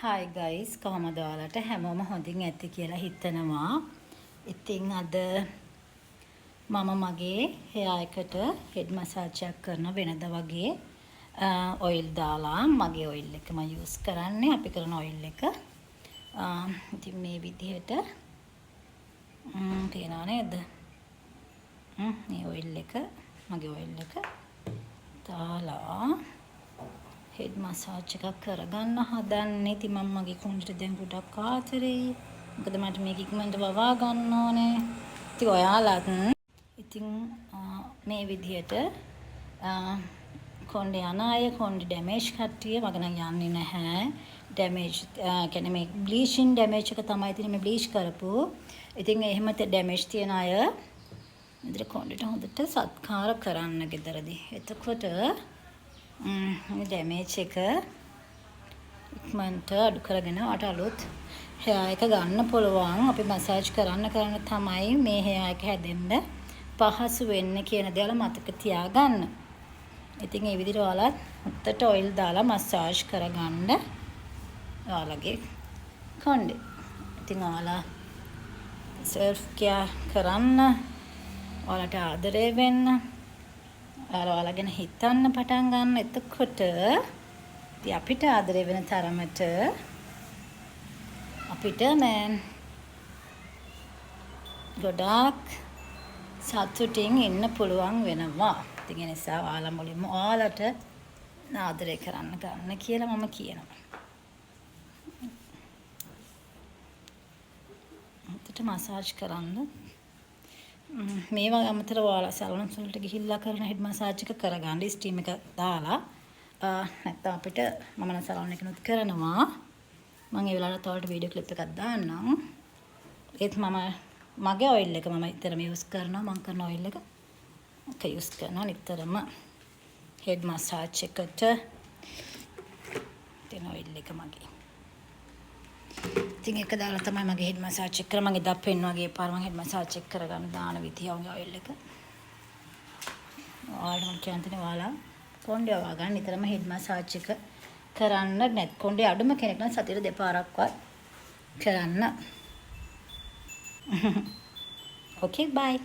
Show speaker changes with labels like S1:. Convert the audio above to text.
S1: Hi guys, කොහමද ඔයාලට හැමෝම හොඳින් ඇති කියලා හිතනවා. ඉතින් අද මම මගේ hair එකට head massage එකක් කරන වෙනද වගේ oil දාලා මගේ oil එක මම use කරන්නේ අපි කරන oil එක. ඉතින් මේ විදිහට තියනවා නේද? මේ oil එක මගේ oil එක දාලා head massage එකක් කරගන්න හදන්නේ. ඉතින් මම මගේ කුණ්ඩට දැන් ගොඩක් ආතරේ. මොකද මට මේක ඉක්මනට වවා ගන්න ඕනේ. ඉතින් ඔයාලත් ඉතින් මේ විදිහට කොණ්ඩේ යන අය කොණ්ඩේ ඩැමේජ් කට්ටිය මග නම් යන්නේ නැහැ. ඩැමේජ් කියන්නේ මේ බ්ලීචින් ඩැමේජ් එක තමයි තියෙන්නේ මේ බ්ලීච් කරපු. ඉතින් එහෙම ඩැමේජ් තියන අය ඉතින් කොණ්ඩේට හොඳට සත්කාර කරන්න ගෙදරදී. එතකොට මේ ඩැමේජ් එක ඉක්මනට අඩු කරගෙන අට අලුත් hair එක ගන්න පුළුවන්. අපි මසාජ් කරන්න තමයි මේ hair එක හැදෙන්න පහසු වෙන්නේ කියන දේ මතක තියාගන්න. ඉතින් මේ විදිහට ඔයාලත් උත්තට ඔයිල් දාලා මසාජ් කරගන්න ඔයාලගේ කොණ්ඩේ. ඉතින් ඔයාලා self care කරන්න, ඔයාලට ආදරේ වෙන්න, ඔයාලා ගැන හිතන්න පටන් ගන්න. එතකොට ඉතින් අපිට ආදරේ වෙන තරමට අපිට ගොඩාක් සතුටින් ඉන්න පුළුවන් වෙනවා. ඉතින් ඒ නිසා ඔයාලා මුලින්ම ඔයාලට ආදරේ කරන්න ගන්න කියලා මම කියනවා. හිතට මසාජ් කරන්න. මේවා අමතර ඔයාලා සැලුන් වලට ගිහිල්ලා කරන හෙඩ් මසාජ් එක කරගන්න ස්ටීම් එක දාලා නැත්නම් අපිට මම නම් සැලුන් එකනොත් කරනවා. මම ඒ වෙලාවට ඔයාලට වීඩියෝ ක්ලිප් එකක් දාන්නම්. ඒත් මම මගේ ඔයිල් එක මම නිතරම යූස් කරනවා. මම කරන ඔයිල් එක යූස් කරනවා නිතරම හෙඩ් මසාජ් එකට. තියෙන ඔයිල් එක මගේ. ඉතින් ඒක දාලා තමයි මගේ හෙඩ් මසාජ් එක කරා. මම එදා පෙන්වගේ පාර මම හෙඩ් මසාජ් එක කරගන්න දාන විදිය ඔයිල් එක. ඔයාලට මම කියන්නේ ඔයාලා කොණ්ඩේ වවා ගන්න නිතරම හෙඩ් මසාජ් එක කරන්න. නැත් කොණ්ඩේ අඩුම කෙනෙක් නම් සතියට දෙපාරක්වත් කරන්න. Okay, bye.